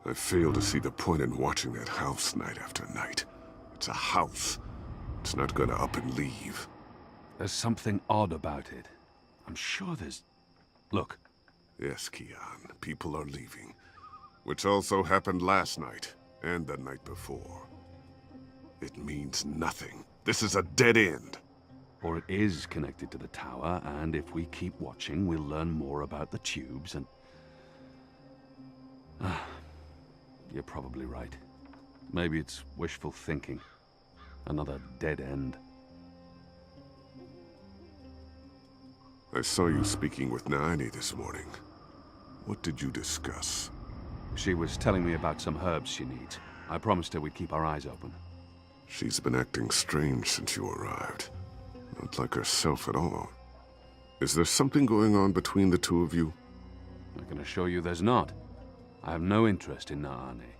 I fail to see the point in watching that house night after night. It's a house. It's not gonna up and leave. There's something odd about it. I'm sure there's... Look. Yes, Keon, people are leaving. Which also happened last night, and the night before. It means nothing. This is a dead end. Or it is connected to the tower, and if we keep watching, we'll learn more about the tubes and... You're probably right. Maybe it's wishful thinking. Another dead end. I saw you speaking with Naani this morning. What did you discuss? She was telling me about some herbs she needs. I promised her we'd keep our eyes open. She's been acting strange since you arrived. Not like herself at all. Is there something going on between the two of you? I can assure you there's not. I have no interest in Naani.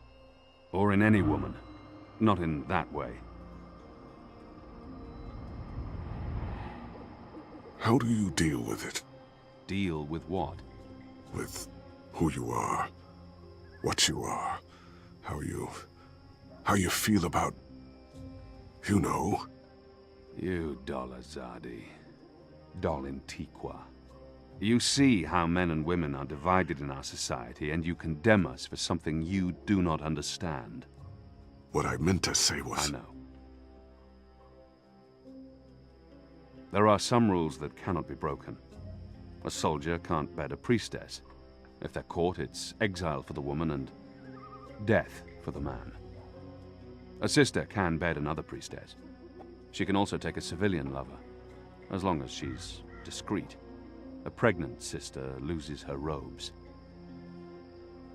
Or in any woman. Not in that way. How do you deal with it? Deal with what? With who you are, what you are, how you feel about, you know. You Dolazadi. Dolintiqua. You see how men and women are divided in our society, and you condemn us for something you do not understand. What I meant to say was... I know. There are some rules that cannot be broken. A soldier can't bed a priestess. If they're caught, it's exile for the woman and death for the man. A sister can bed another priestess. She can also take a civilian lover, as long as she's discreet. A pregnant sister loses her robes.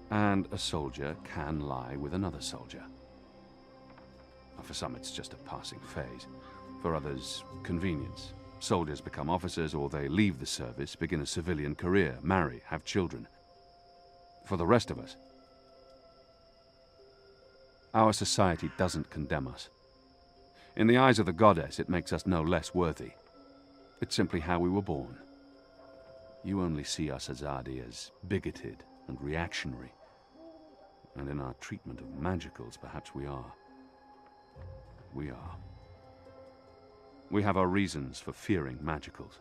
And a soldier can lie with another soldier. For some, it's just a passing phase. For others, convenience. Soldiers become officers, or they leave the service, begin a civilian career, marry, have children. For the rest of us, our society doesn't condemn us. In the eyes of the goddess, it makes us no less worthy. It's simply how we were born. You only see us Azadi as bigoted and reactionary. And in our treatment of magicals, perhaps we are. We are. We have our reasons for fearing magicals.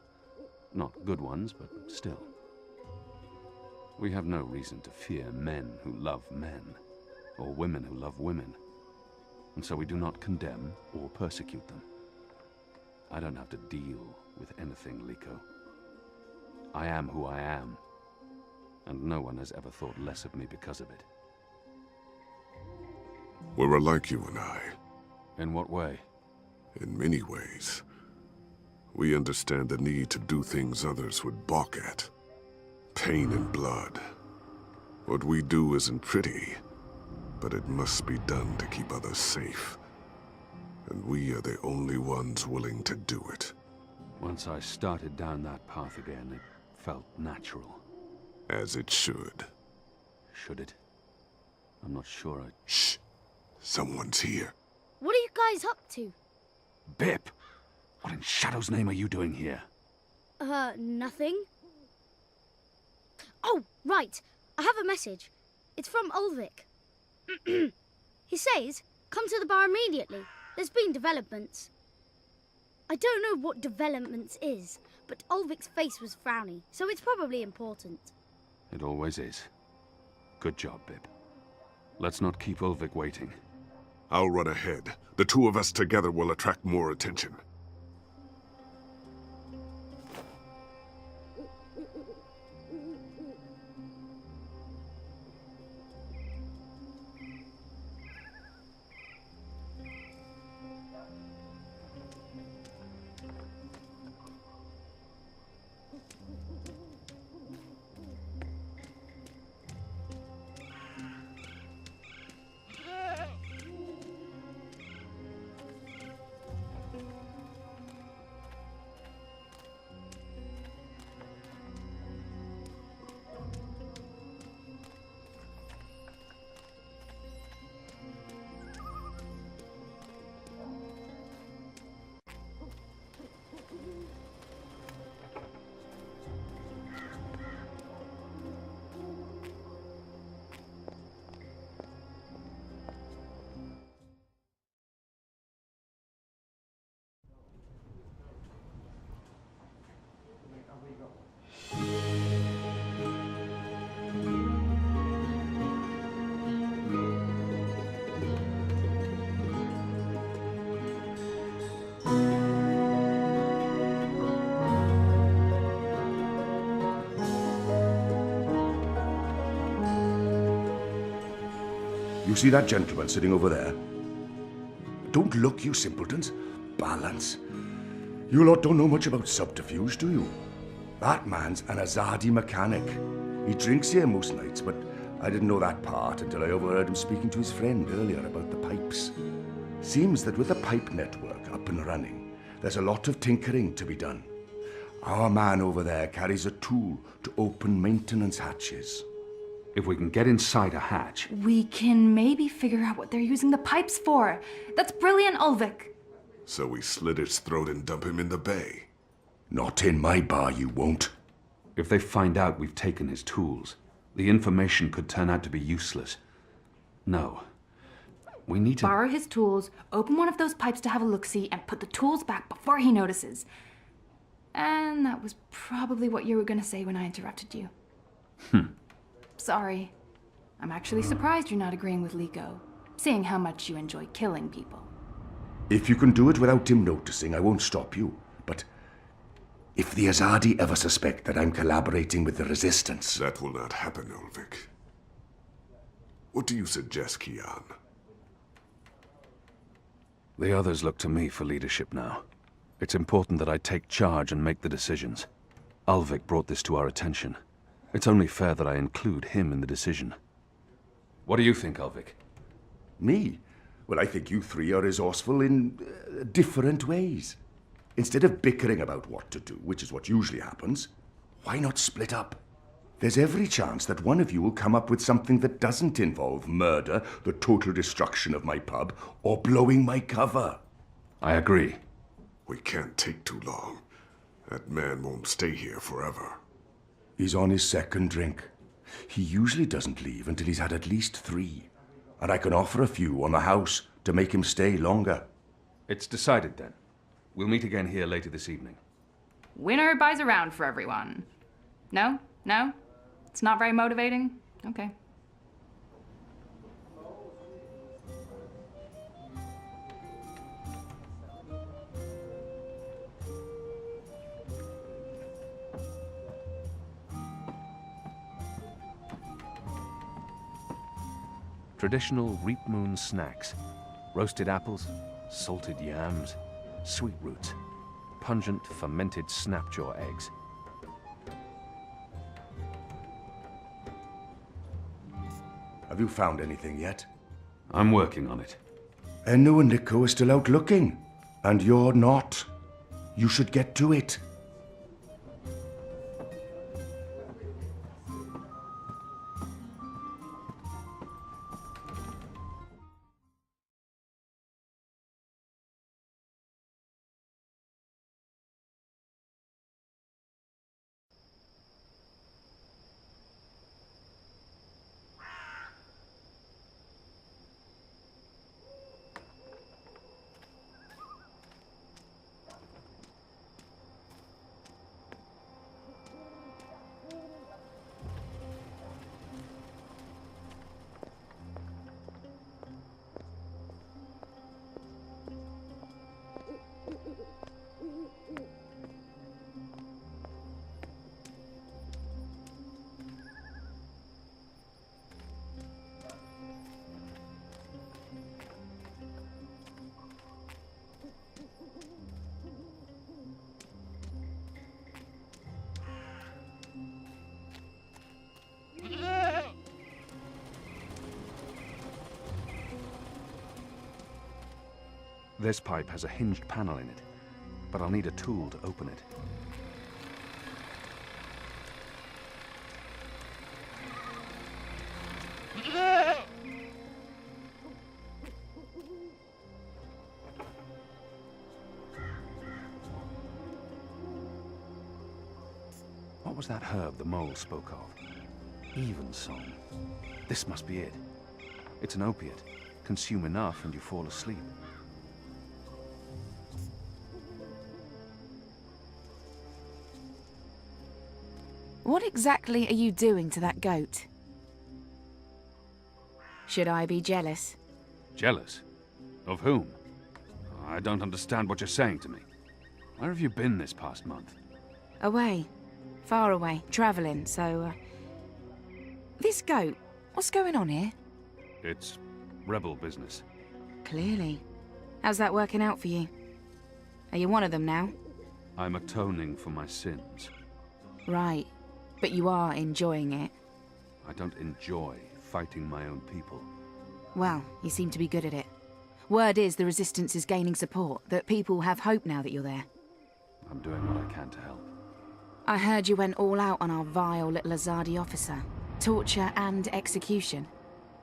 Not good ones, but still. We have no reason to fear men who love men, or women who love women. And so we do not condemn or persecute them. I don't have to deal with anything, Liko. I am who I am, and no one has ever thought less of me because of it. We're alike, you and I. In what way? In many ways. We understand the need to do things others would balk at. Pain and blood. What we do isn't pretty, but it must be done to keep others safe. And we are the only ones willing to do it. Once I started down that path again, it felt natural. As it should. Should it? I'm not sure I... Shh! Someone's here. What are you guys up to? Bip! What in Shadow's name are you doing here? Nothing. Oh, right. I have a message. It's from Ulvik. He says, come to the bar immediately. There's been developments. I don't know what developments is, but Ulvik's face was frowny, so it's probably important. It always is. Good job, Bip. Let's not keep Ulvik waiting. I'll run ahead. The two of us together will attract more attention. You see that gentleman sitting over there? Don't look, you simpletons. Balance. You lot don't know much about subterfuge, do you? That man's an Azadi mechanic. He drinks here most nights, but I didn't know that part until I overheard him speaking to his friend earlier about the pipes. Seems that with the pipe network up and running, there's a lot of tinkering to be done. Our man over there carries a tool to open maintenance hatches. If we can get inside a hatch... We can maybe figure out what they're using the pipes for. That's brilliant, Ulvik. So we slit his throat and dump him in the bay. Not in my bar, you won't. If they find out we've taken his tools, the information could turn out to be useless. No. We need to... Borrow his tools, open one of those pipes to have a look-see, and put the tools back before he notices. And that was probably what you were going to say when I interrupted you. Sorry. I'm actually surprised you're not agreeing with Liko, seeing how much you enjoy killing people. If you can do it without him noticing, I won't stop you. But if the Azadi ever suspect that I'm collaborating with the Resistance... That will not happen, Ulvik. What do you suggest, Kian? The others look to me for leadership now. It's important that I take charge and make the decisions. Ulvik brought this to our attention. It's only fair that I include him in the decision. What do you think, Ulvik? Me? Well, I think you three are resourceful in different ways. Instead of bickering about what to do, which is what usually happens, why not split up? There's every chance that one of you will come up with something that doesn't involve murder, the total destruction of my pub, or blowing my cover. I agree. We can't take too long. That man won't stay here forever. He's on his second drink. He usually doesn't leave until he's had at least 3. And I can offer a few on the house to make him stay longer. It's decided then. We'll meet again here later this evening. Winner buys a round for everyone. No? No? It's not very motivating? Okay. Traditional Reap Moon snacks. Roasted apples, salted yams, sweet roots, pungent fermented snapjaw eggs. Have you found anything yet? I'm working on it. Enno and Liko are still out looking. And you're not. You should get to it. This pipe has a hinged panel in it, but I'll need a tool to open it. What was that herb the mole spoke of? Evensong. This must be it. It's an opiate. Consume enough and you fall asleep. What exactly are you doing to that goat? Should I be jealous? Jealous? Of whom? I don't understand what you're saying to me. Where have you been this past month? Away. Far away. Travelling, so... This goat, what's going on here? It's Rebel business. Clearly. How's that working out for you? Are you one of them now? I'm atoning for my sins. Right. But you are enjoying it. I don't enjoy fighting my own people. Well, you seem to be good at it. Word is the Resistance is gaining support, that people have hope now that you're there. I'm doing what I can to help. I heard you went all out on our vile little Azadi officer. Torture and execution.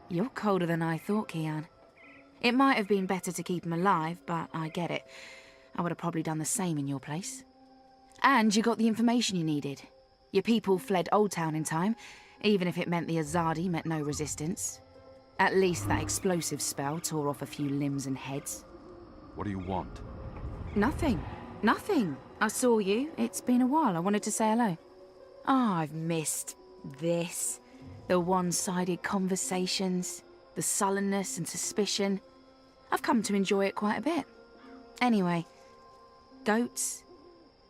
You're colder than I thought, Kian. It might have been better to keep him alive, but I get it. I would have probably done the same in your place. And you got the information you needed. Your people fled Old Town in time, even if it meant the Azadi met no resistance. At least that explosive spell tore off a few limbs and heads. What do you want? Nothing. Nothing. I saw you. It's been a while. I wanted to say hello. Oh, I've missed this. The one-sided conversations, the sullenness and suspicion. I've come to enjoy it quite a bit. Anyway, goats?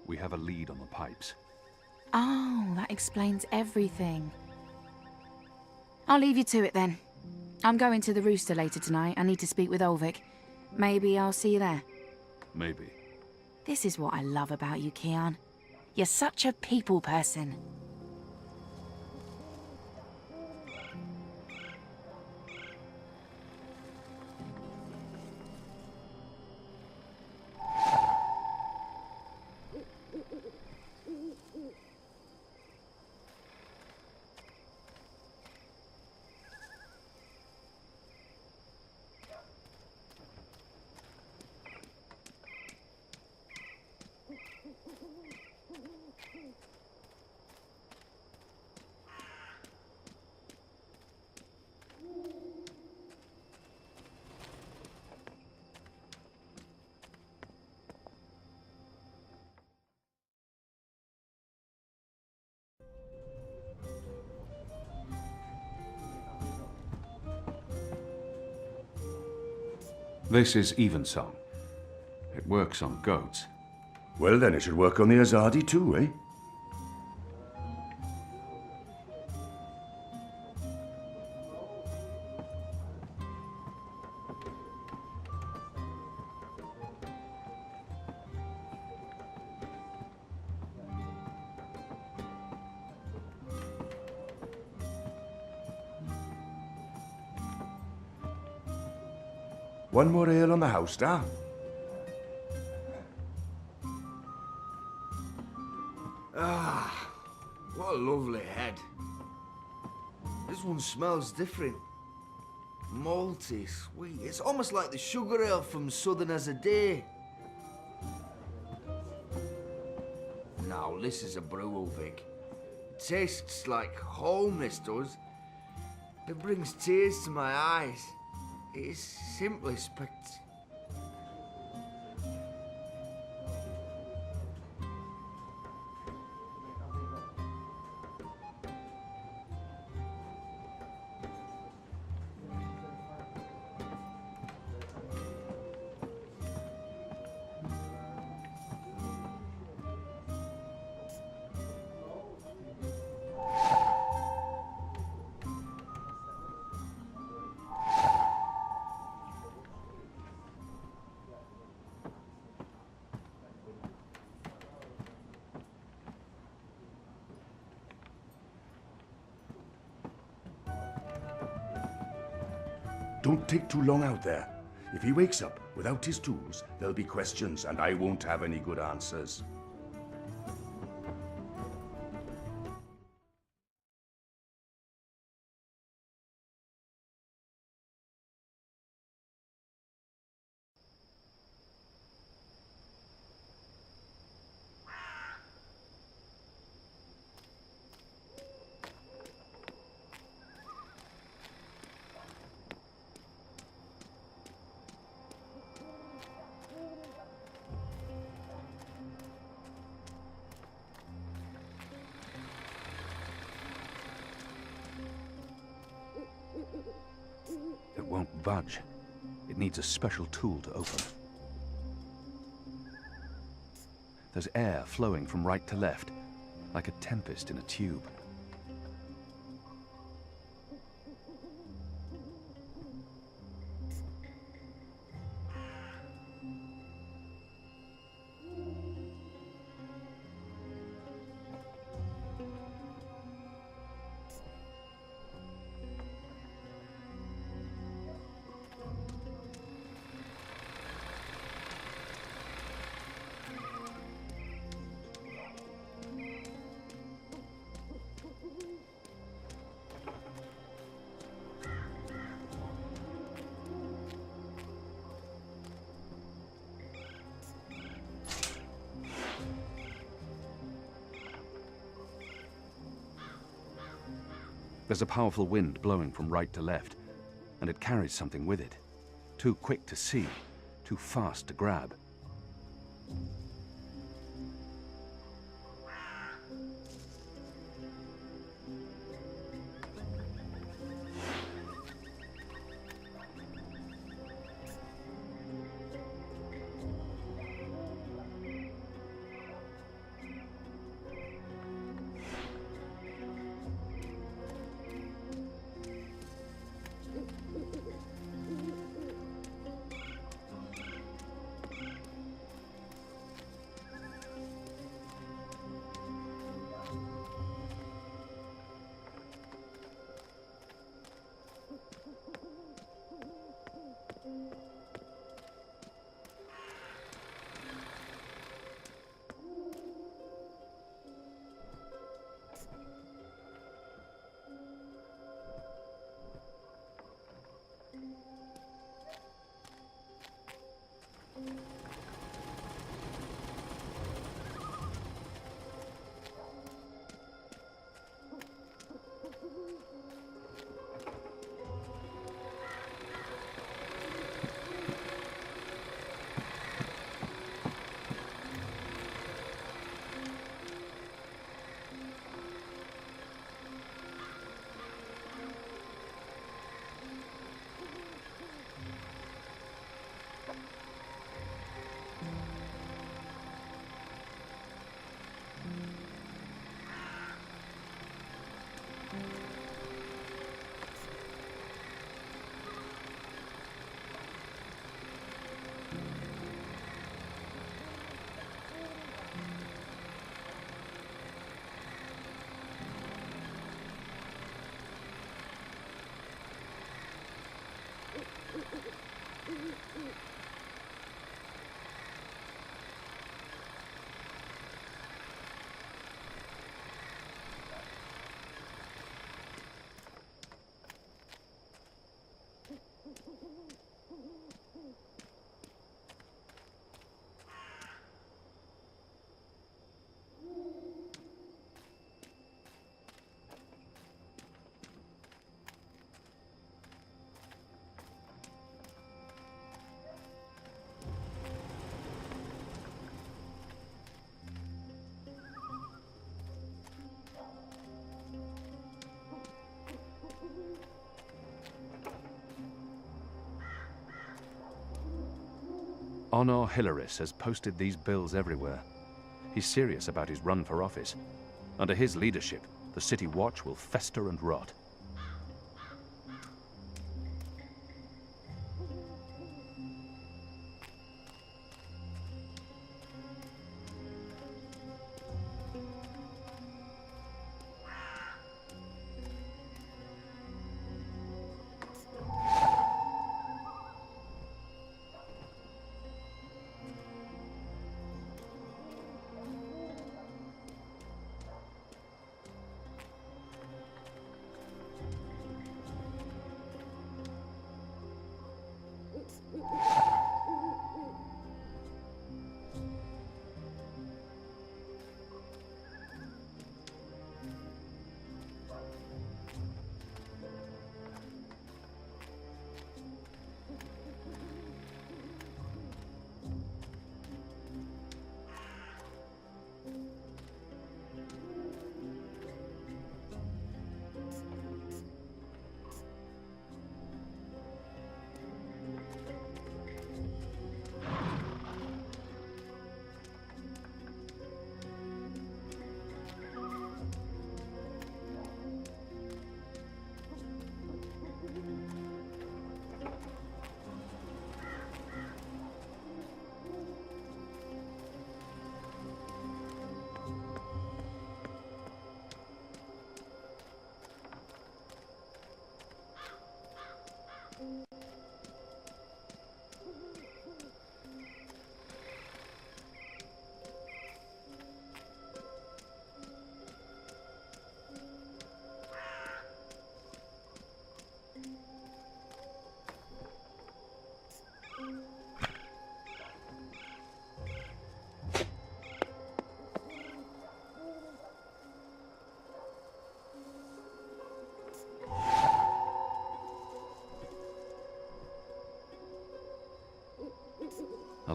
We have a lead on the pipes. Oh, that explains everything. I'll leave you to it then. I'm going to the Rooster later tonight. I need to speak with Ulvik. Maybe I'll see you there. Maybe. This is what I love about you, Kian. You're such a people person. This is Evensong. It works on goats. Well, then it should work on the Azadi too, eh? One more ale on the house, star. Ah, what a lovely head. This one smells different. Malty, sweet. It's almost like the sugar ale from Southern as a Day. Now, this is a brew, Vic. It tastes like home, this does. It brings tears to my eyes. It is simply spectacular. Don't take too long out there. If he wakes up without his tools, there'll be questions, and I won't have any good answers. It won't budge. It needs a special tool to open. There's air flowing from right to left, like a tempest in a tube. There's a powerful wind blowing from right to left, and it carries something with it. Too quick to see, too fast to grab. Honor Hilaris has posted these bills everywhere. He's serious about his run for office. Under his leadership, the City Watch will fester and rot.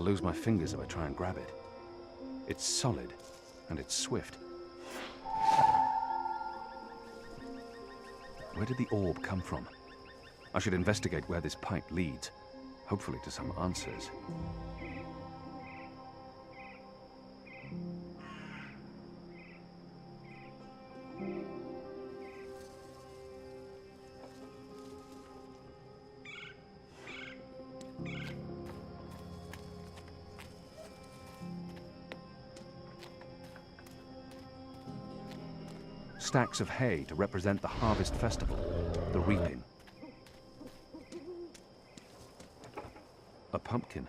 I'll lose my fingers if I try and grab it. It's solid, and it's swift. Where did the orb come from? I should investigate where this pipe leads, hopefully to some answers. Stacks of hay to represent the harvest festival, the reaping. A pumpkin,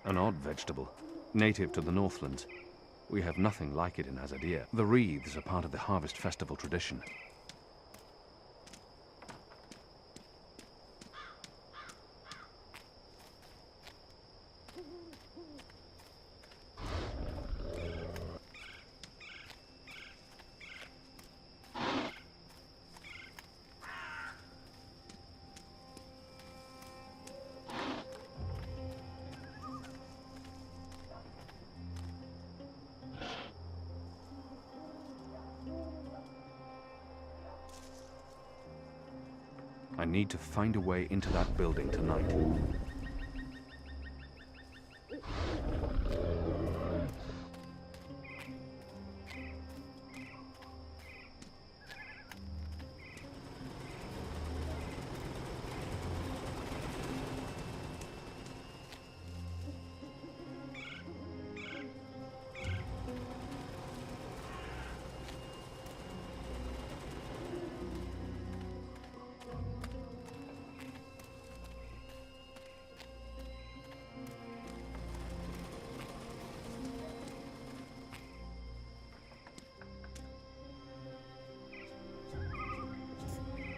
an odd vegetable, native to the Northlands. We have nothing like it in Azadir. The wreaths are part of the harvest festival tradition. I need to find a way into that building tonight.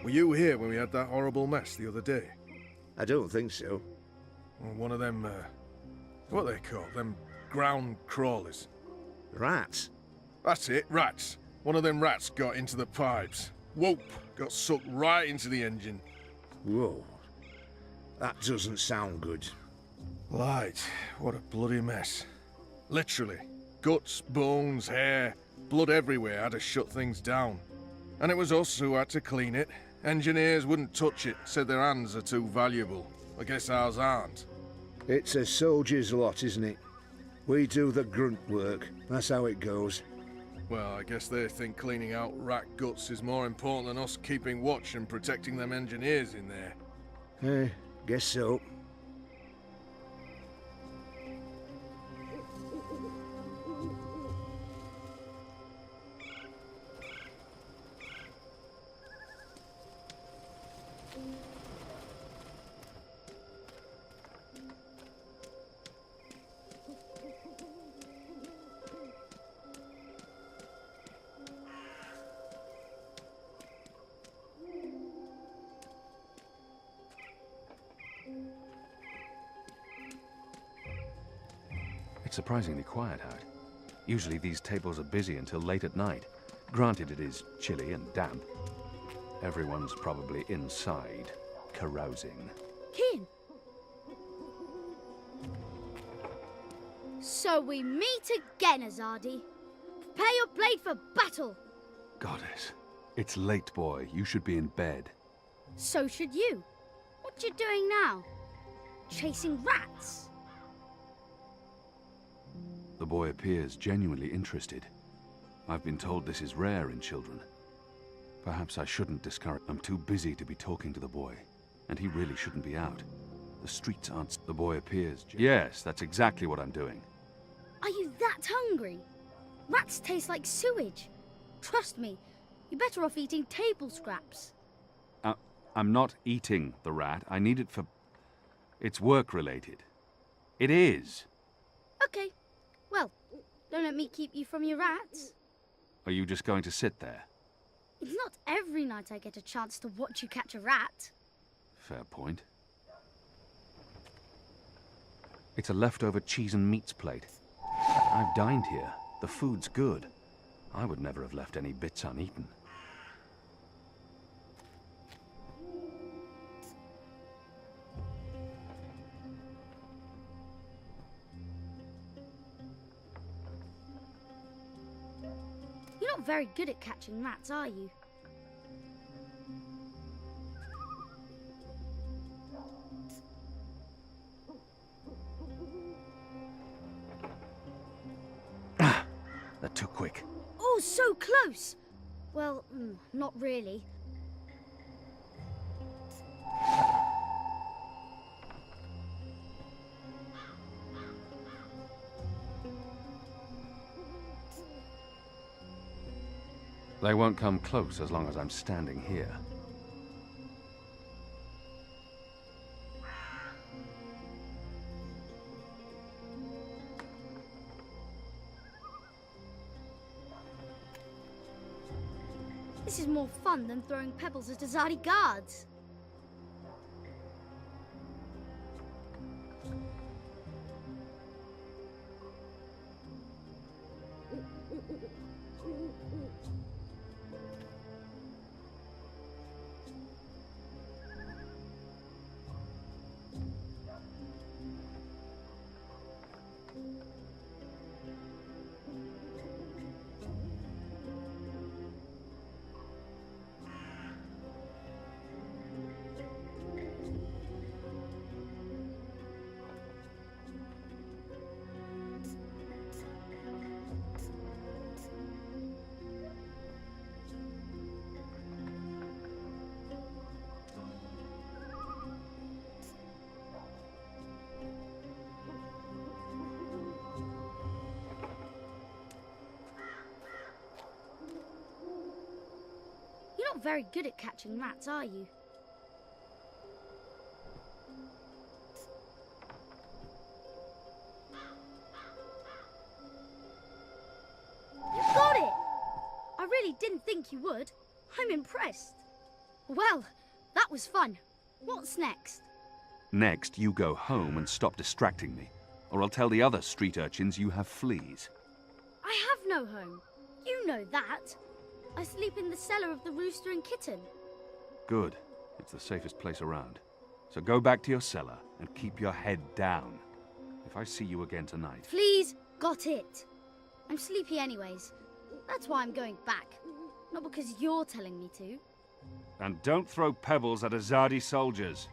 Were you here when we had that horrible mess the other day? I don't think so. Well, one of them, what are they called? Them ground crawlers. Rats? That's it, rats. One of them rats got into the pipes. Whoop! Got sucked right into the engine. Whoa. That doesn't sound good. Light, what a bloody mess. Literally. Guts, bones, hair, blood everywhere had to shut things down. And it was us who had to clean it. Engineers wouldn't touch it, said their hands are too valuable. I guess ours aren't. It's a soldier's lot, isn't it? We do the grunt work. That's how it goes. Well, I guess they think cleaning out rat guts is more important than us keeping watch and protecting them engineers in there. Guess so. It's surprisingly quiet out. Usually these tables are busy until late at night. Granted, it is chilly and damp. Everyone's probably inside, carousing. Kian! So we meet again, Azadi. Prepare your blade for battle. Goddess, it's late, boy. You should be in bed. So should you. What you doing now? Chasing rats? The boy appears genuinely interested. I've been told this is rare in children. Perhaps I shouldn't discourage. I'm too busy to be talking to the boy, and he really shouldn't be out. The streets aren't. The boy appears. Yes, that's exactly what I'm doing. Are you that hungry? Rats taste like sewage. Trust me, you're better off eating table scraps. I'm not eating the rat. I need it for... It's work-related. It is. Okay. Well, don't let me keep you from your rats. Are you just going to sit there? It's not every night I get a chance to watch you catch a rat. Fair point. It's a leftover cheese and meats plate. I've dined here. The food's good. I would never have left any bits uneaten. very good at catching rats, are you? They're too quick. Oh, so close! Well, not really. They won't come close as long as I'm standing here. This is more fun than throwing pebbles at Azadi guards. You're not very good at catching rats, are you? You got it! I really didn't think you would. I'm impressed. Well, that was fun. What's next? Next, you go home and stop distracting me, or I'll tell the other street urchins you have fleas. I have no home. You know that. I sleep in the cellar of the Rooster and Kitten. Good. It's the safest place around. So go back to your cellar and keep your head down. If I see you again tonight... Please, got it. I'm sleepy anyways. That's why I'm going back. Not because you're telling me to. And don't throw pebbles at Azadi soldiers.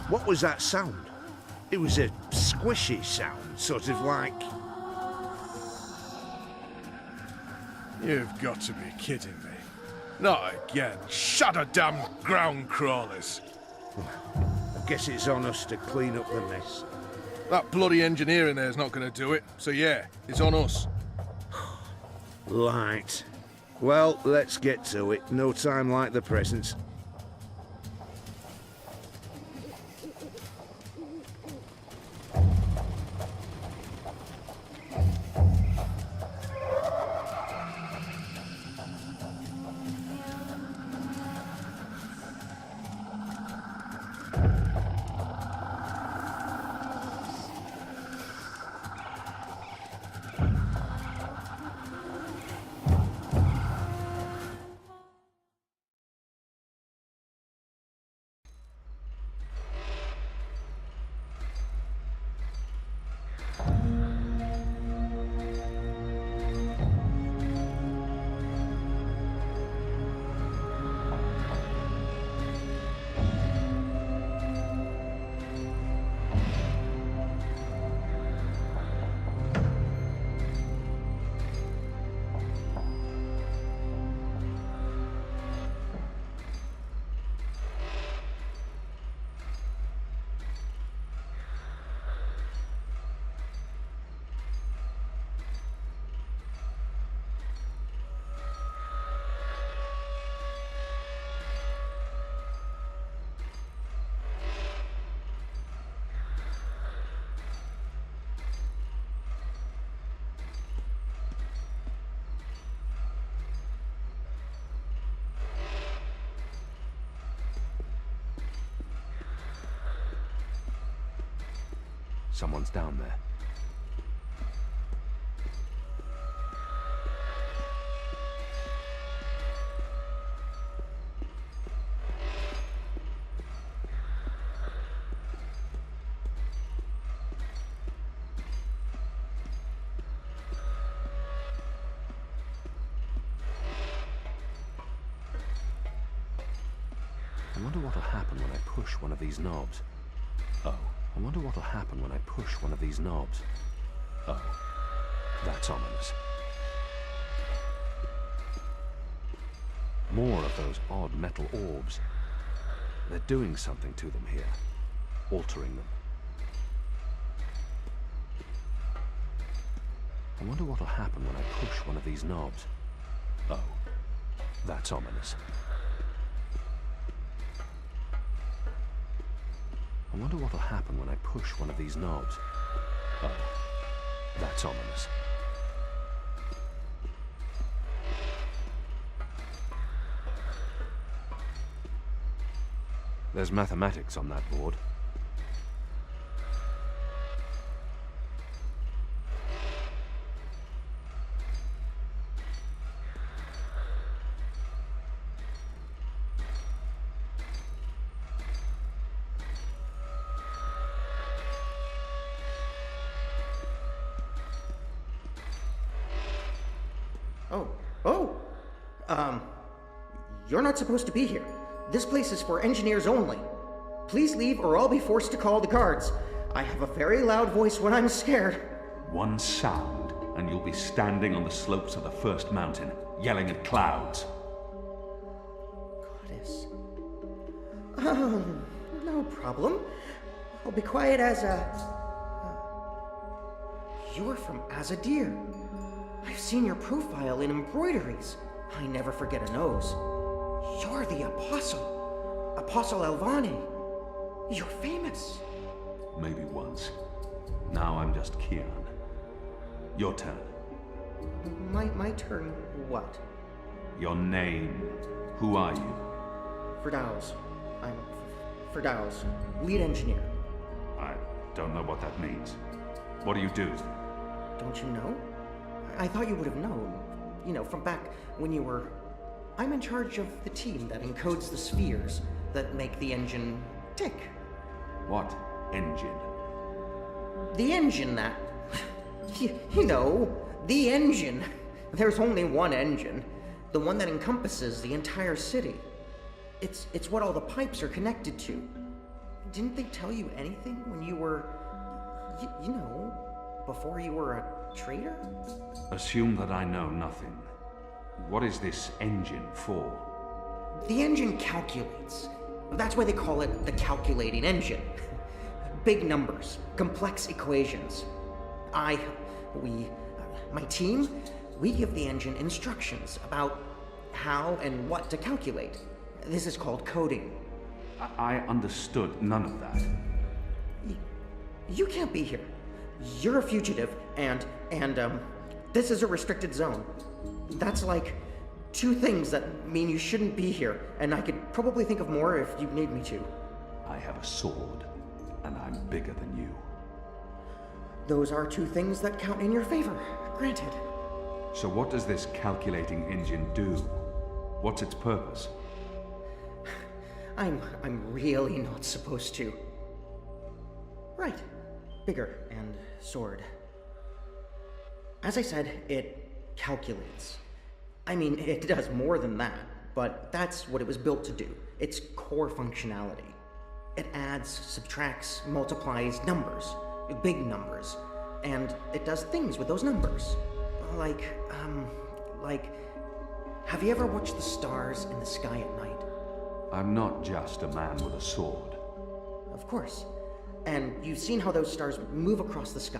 What was that sound? It was a squishy sound, sort of like... You've got to be kidding me. Not again. Shut a damn ground crawlers. I guess it's on us to clean up the mess. That bloody engineer in there's not going to do it. So yeah, it's on us. Right. Well, let's get to it. No time like the present. Someone's down there. I wonder what'll happen when I push one of these knobs. Oh, I wonder what'll happen when I push one of these knobs. Oh, that's ominous. More of those odd metal orbs. They're doing something to them here, altering them. I wonder what'll happen when I push one of these knobs. Oh, that's ominous. I wonder what'll happen when I push one of these knobs. Oh, that's ominous. There's mathematics on that board. You're not supposed to be here. This place is for engineers only. Please leave or I'll be forced to call the guards. I have a very loud voice when I'm scared. One sound, and you'll be standing on the slopes of the first mountain, yelling at clouds. Goddess. No problem. I'll be quiet as a... You are from Azadir. I've seen your profile in embroideries. I never forget a nose. You're the Apostle. Apostle Alvani. You're famous. Maybe once. Now I'm just Kian. Your turn. My turn what? Your name. Who are you? Firdaus. I'm Firdaus, lead engineer. I don't know what that means. What do you do? Don't you know? I thought you would have known. You know, from back when you were... I'm in charge of the team that encodes the spheres that make the engine tick. What engine? The engine that... you know, the engine. There's only one engine. The one that encompasses the entire city. It's what all the pipes are connected to. Didn't they tell you anything when you were... you know, before you were a traitor? Assume that I know nothing. What is this engine for? The engine calculates. That's why they call it the calculating engine. Big numbers, complex equations. My team, we give the engine instructions about how and what to calculate. This is called coding. I understood none of that. You can't be here. You're a fugitive, and this is a restricted zone. That's like 2 things that mean you shouldn't be here, and I could probably think of more if you need me to. I have a sword, and I'm bigger than you. Those are 2 things that count in your favor, granted. So what does this calculating engine do? What's its purpose? I'm really not supposed to. Right. Bigger and sword. As I said, it calculates. I mean, it does more than that, but that's what it was built to do. Its core functionality. It adds, subtracts, multiplies numbers, big numbers, and it does things with those numbers. Like, have you ever watched the stars in the sky at night? I'm not just a man with a sword. Of course. And you've seen how those stars move across the sky.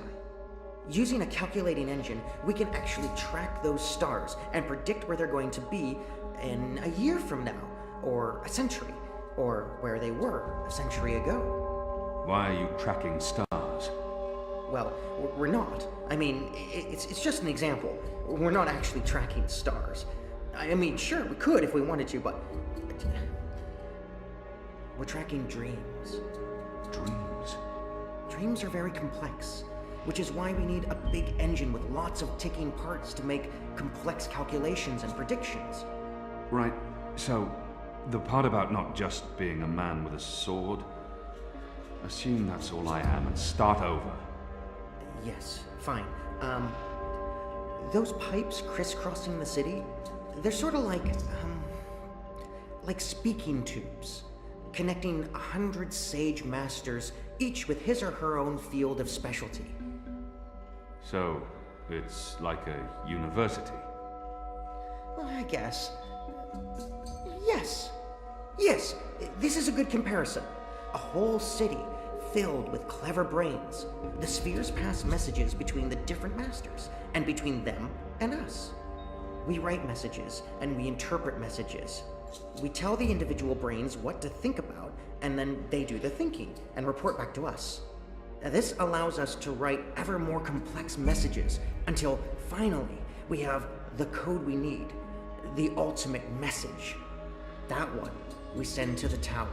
Using a calculating engine, we can actually track those stars and predict where they're going to be in a year from now, or a century, or where they were a century ago. Why are you tracking stars? Well, we're not. I mean, it's just an example. We're not actually tracking stars. I mean, sure, we could if we wanted to, but... we're tracking dreams. Dreams? dreams are very complex, which is why we need a big engine with lots of ticking parts to make complex calculations and predictions. Right, so the part about not just being a man with a sword, assume that's all I am and start over. Yes, fine. Those pipes crisscrossing the city, they're sort of like speaking tubes, connecting 100 sage masters, each with his or her own field of specialty. So, it's like a university? Well, I guess. Yes. Yes, this is a good comparison. A whole city filled with clever brains. The spheres pass messages between the different masters, and between them and us. We write messages, and we interpret messages. We tell the individual brains what to think about, and then they do the thinking, and report back to us. This allows us to write ever more complex messages, until finally we have the code we need, the ultimate message. That one we send to the tower.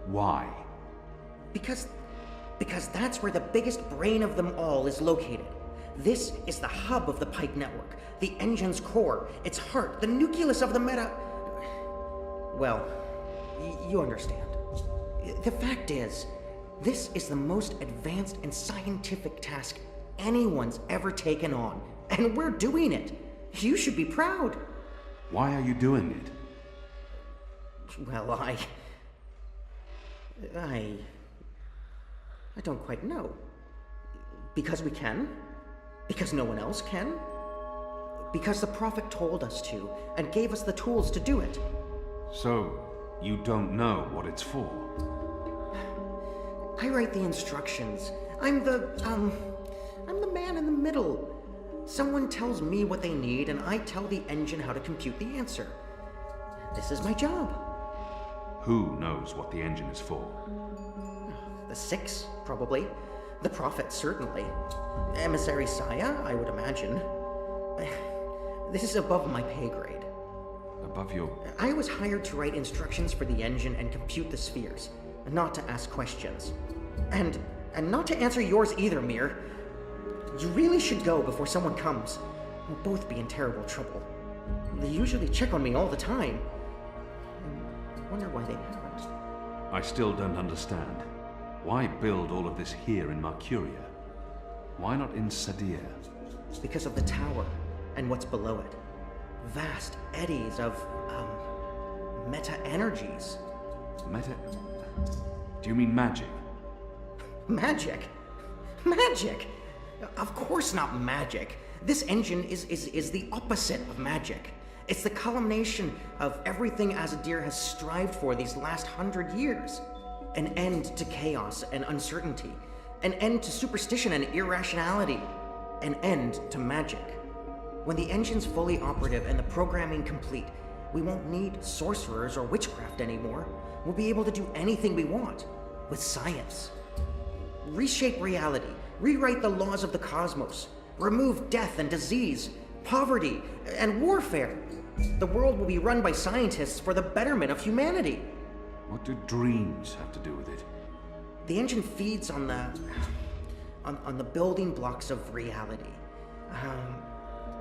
Why? Because that's where the biggest brain of them all is located. This is the hub of the pipe network, the engine's core, its heart, the nucleus of the meta... Well, you understand. The fact is, this is the most advanced and scientific task anyone's ever taken on, and we're doing it. You should be proud. Why are you doing it? Well, I don't quite know. Because we can? Because no one else can? Because the Prophet told us to, and gave us the tools to do it. So, you don't know what it's for? I write the instructions. I'm the man in the middle. Someone tells me what they need, and I tell the engine how to compute the answer. This is my job. Who knows what the engine is for? The Six, probably. The Prophet, certainly. Emissary Saya, I would imagine. This is above my pay grade. Above your... I was hired to write instructions for the engine and compute the spheres, not to ask questions. And not to answer yours either, Mir. You really should go before someone comes. We'll both be in terrible trouble. They usually check on me all the time. I wonder why they haven't. I still don't understand. Why build all of this here in Mercuria? Why not in Sadir? Because of the tower and what's below it. Vast eddies of, meta-energies. Meta... Do you mean magic? Magic? Magic? Of course not magic. This engine is the opposite of magic. It's the culmination of everything Azadir has strived for these last 100 years. An end to chaos and uncertainty. An end to superstition and irrationality. An end to magic. When the engine's fully operative and the programming complete, we won't need sorcerers or witchcraft anymore. We'll be able to do anything we want with science. Reshape reality, rewrite the laws of the cosmos, remove death and disease, poverty and warfare. The world will be run by scientists for the betterment of humanity. What do dreams have to do with it? The engine feeds on the building blocks of reality.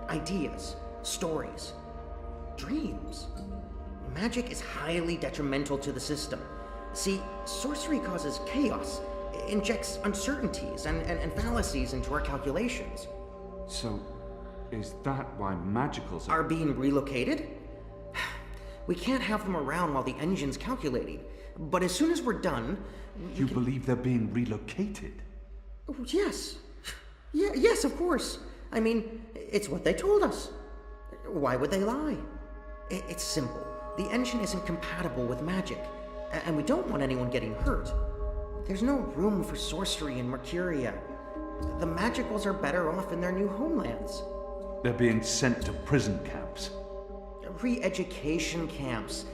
Ideas, stories, dreams. Magic is highly detrimental to the system. See, sorcery causes chaos, injects uncertainties and fallacies into our calculations. So, is that why magicals are being relocated? We can't have them around while the engine's calculating. But as soon as we're done... You believe they're being relocated? Oh, yes. Yes, of course. I mean, it's what they told us. Why would they lie? It's simple. The engine isn't compatible with magic, and we don't want anyone getting hurt. There's no room for sorcery in Mercuria. The magicals are better off in their new homelands. They're being sent to prison camps. Re-education camps.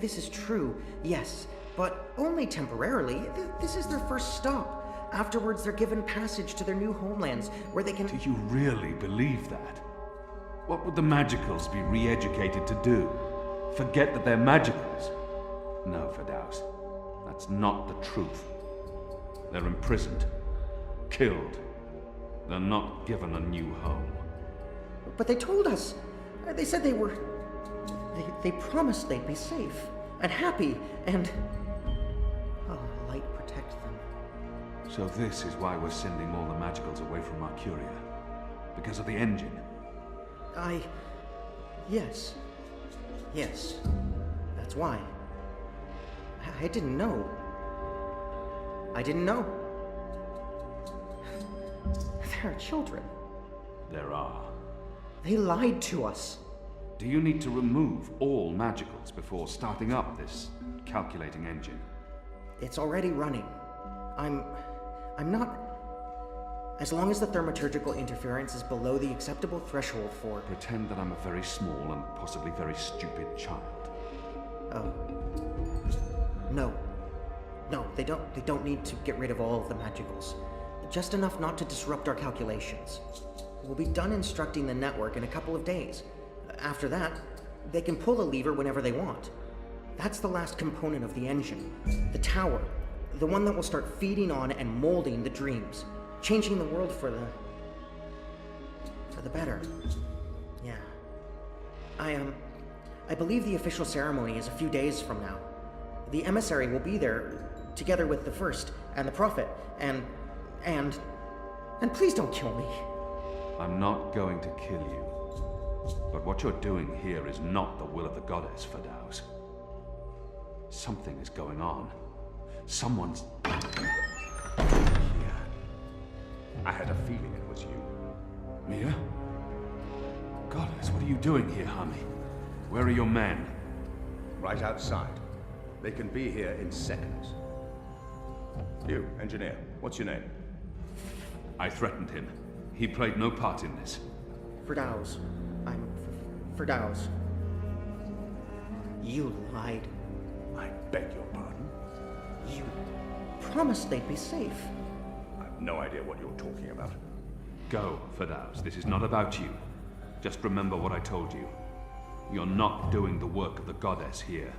This is true, yes, but only temporarily. This is their first stop. Afterwards, they're given passage to their new homelands, where they can... Do you really believe that? What would the magicals be re-educated to do? Forget that they're magicals? No, Firdaus. That's not the truth. They're imprisoned, Killed. They're not given a new home. But they told us. They said they were... They promised they'd be safe and happy and... Oh, light protect them. So this is why we're sending all the magicals away from Mercuria. Because of the engine. Yes. Yes. That's why. I didn't know. I didn't know. There are children. There are. They lied to us. Do you need to remove all magicals before starting up this calculating engine? It's already running. I'm not... As long as the thaumaturgical interference is below the acceptable threshold for... Pretend that I'm a very small and possibly very stupid child. Oh. No. No, they don't need to get rid of all of the magicals. Just enough not to disrupt our calculations. We'll be done instructing the network in a couple of days. After that, they can pull the lever whenever they want. That's the last component of the engine. The tower. The one that will start feeding on and molding the dreams. Changing the world for the better. Yeah. I believe the official ceremony is a few days from now. The emissary will be there, together with the First, and the Prophet, and please don't kill me. I'm not going to kill you. But what you're doing here is not the will of the goddess, Firdaus. Something is going on. Someone's... I had a feeling it was you. Mia? Goddess, what are you doing here, honey? Where are your men? Right outside. They can be here in seconds. You, engineer, what's your name? I threatened him. He played no part in this. Firdaus. I'm Firdaus. You lied. I beg your pardon? You promised they'd be safe. I've no idea what you're talking about. Go, Firdaus. This is not about you. Just remember what I told you. You're not doing the work of the goddess here.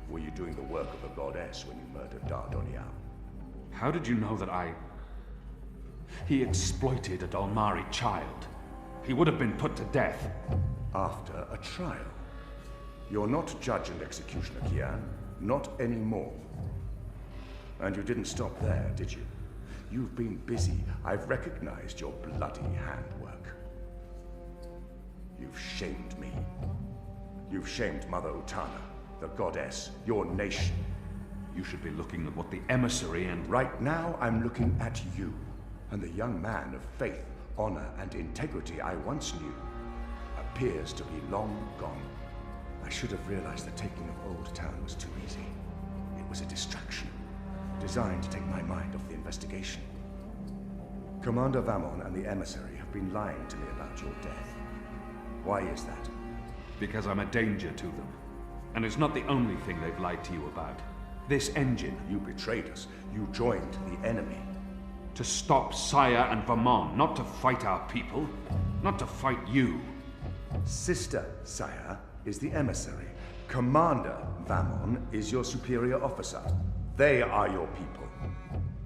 Were you doing the work of the goddess when you murdered Dardonian? How did you know that I... He exploited a Dalmari child. He would have been put to death. After a trial. You're not judge and executioner, Kian. Not anymore. And you didn't stop there, did you? You've been busy. I've recognized your bloody handwork. You've shamed me. You've shamed Mother Utana, the goddess, your nation. You should be looking at what the emissary and... Right now, I'm looking at you, and the young man of faith, honor, and integrity I once knew appears to be long gone. I should have realized the taking of Old Town was too easy. It was a distraction, designed to take my mind off the investigation. Commander Vamon and the emissary have been lying to me about your death. Why is that? Because I'm a danger to them. And it's not the only thing they've lied to you about. This engine. You betrayed us. You joined the enemy. To stop Saya and Vamon, not to fight our people. Not to fight you. Sister Saya is the emissary. Commander Vamon is your superior officer. They are your people.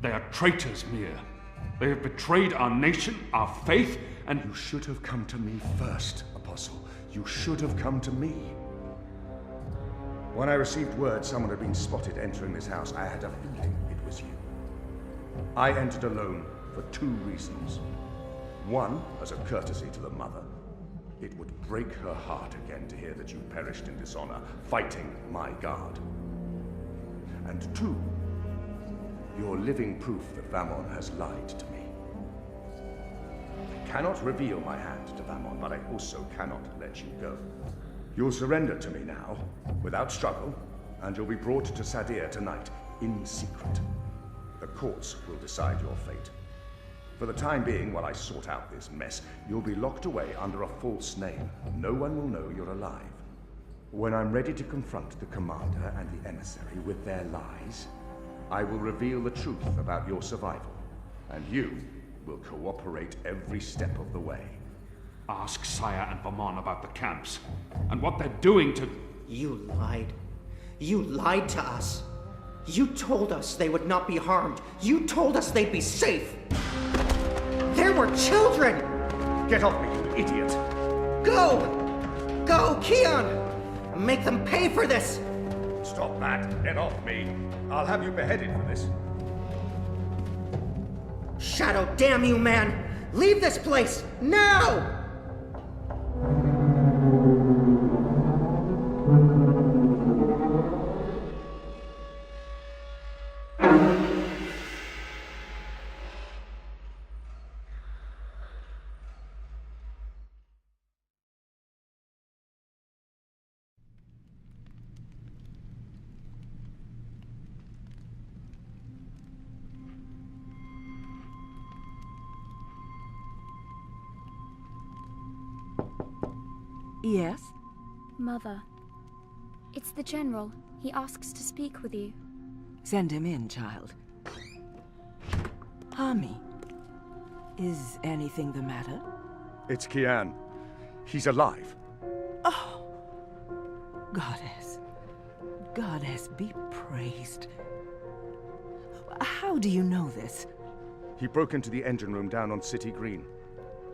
They are traitors, Mia. They have betrayed our nation, our faith, and... You should have come to me first, Apostle. You should have come to me. When I received word someone had been spotted entering this house, I had a feeling it was you. I entered alone for two reasons. One, as a courtesy to the mother. It would break her heart again to hear that you perished in dishonor, fighting my guard. And two, you're living proof that Vamon has lied to me. I cannot reveal my hand to Vamon, but I also cannot let you go. You'll surrender to me now, without struggle, and you'll be brought to Sadir tonight, in secret. The courts will decide your fate. For the time being, while I sort out this mess, you'll be locked away under a false name. No one will know you're alive. When I'm ready to confront the commander and the emissary with their lies, I will reveal the truth about your survival, and you will cooperate every step of the way. Ask Saya and Vamon about the camps, and what they're doing to... You lied. You lied to us. You told us they would not be harmed. You told us they'd be safe. There were children! Get off me, you idiot! Go! Go, Keon! Make them pay for this! Stop that. Get off me. I'll have you beheaded for this. Shadow, damn you, man! Leave this place! Now! Yes? Mother, it's the General. He asks to speak with you. Send him in, child. Hami, is anything the matter? It's Kian. He's alive. Oh, Goddess. Goddess be praised. How do you know this? He broke into the engine room down on City Green.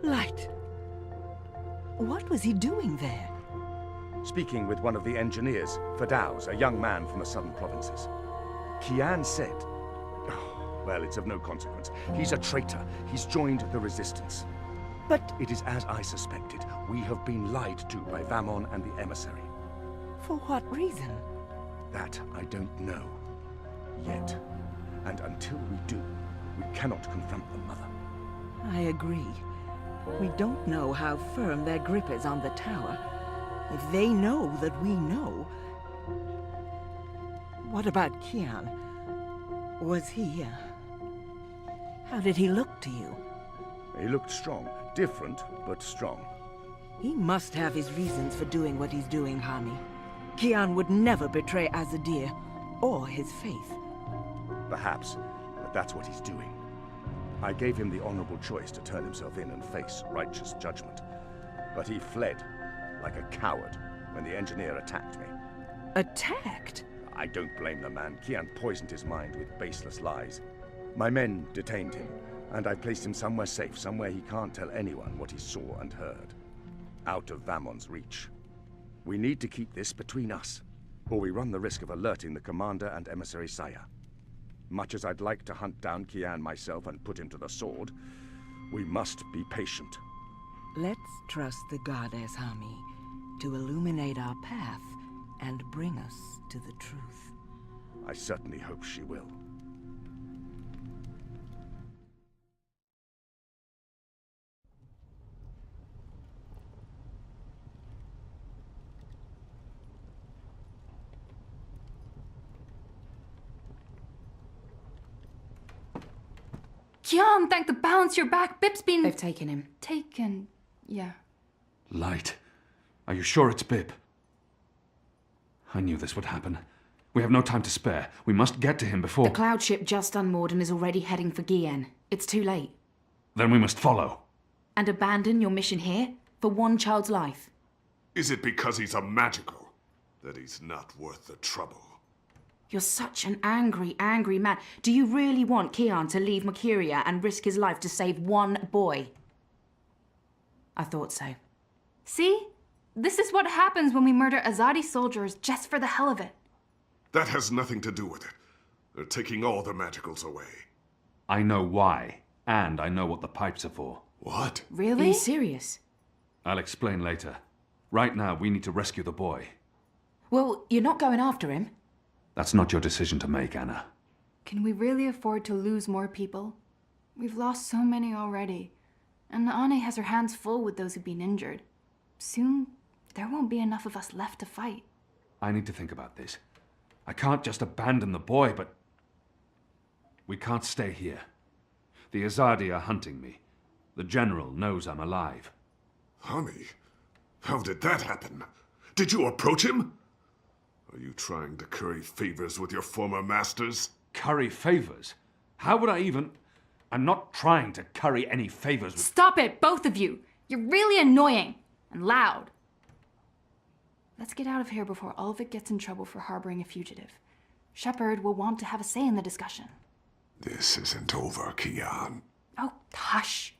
Light. What was he doing there? Speaking with one of the engineers, Fadaus, a young man from the southern provinces. Kian said... Oh, well, it's of no consequence. He's a traitor. He's joined the resistance. But It is as I suspected. We have been lied to by Vamon and the emissary. for what reason? That I don't know. Yet. And until we do, we cannot confront the Mother. I agree. We don't know how firm their grip is on the tower. If they know that we know... What about Kian? Was he, How did he look to you? He looked strong. Different, but strong. He must have his reasons for doing what he's doing, Hami. Kian would never betray Azadir, or his faith. Perhaps, but that's what he's doing. I gave him the honorable choice to turn himself in and face righteous judgment. But he fled, like a coward, when the engineer attacked me. Attacked? I don't blame the man. Kian poisoned his mind with baseless lies. My men detained him, and I placed him somewhere safe, somewhere he can't tell anyone what he saw and heard. Out of Vamon's reach. We need to keep this between us, or we run the risk of alerting the commander and emissary Saya. Much as I'd like to hunt down Kian myself and put him to the sword, we must be patient. Let's trust the goddess, Hami, to illuminate our path and bring us to the truth. I certainly hope she will. Kian, thank the balance you're back. Bip's been... They've taken him. Taken, yeah. Light. Are you sure it's Bip? I knew this would happen. We have no time to spare. We must get to him before... The cloud ship just unmoored and is already heading for Gien. It's too late. Then we must follow. And abandon your mission here for one child's life. Is it because he's a magical that he's not worth the trouble? You're such an angry, angry man. Do you really want Kian to leave Mercuria and risk his life to save one boy? I thought so. See? This is what happens when we murder Azadi soldiers just for the hell of it. That has nothing to do with it. They're taking all the magicals away. I know why, and I know what the pipes are for. What? Are Really? you serious? I'll explain later. Right now, we need to rescue the boy. Well, you're not going after him. That's not your decision to make, Anna. Can we really afford to lose more people? We've lost so many already. And Ane has her hands full with those who've been injured. Soon, there won't be enough of us left to fight. I need to think about this. I can't just abandon the boy, but... We can't stay here. The Azadi are hunting me. The General knows I'm alive. Honey, how did that happen? Did you approach him? Are you trying to curry favors with your former masters? Curry favors? How would I even... I'm not trying to curry any favors with... Stop it, both of you! You're really annoying and loud. Let's get out of here before Ulvik gets in trouble for harboring a fugitive. Shepard will want to have a say in the discussion. This isn't over, Kian. Oh, hush.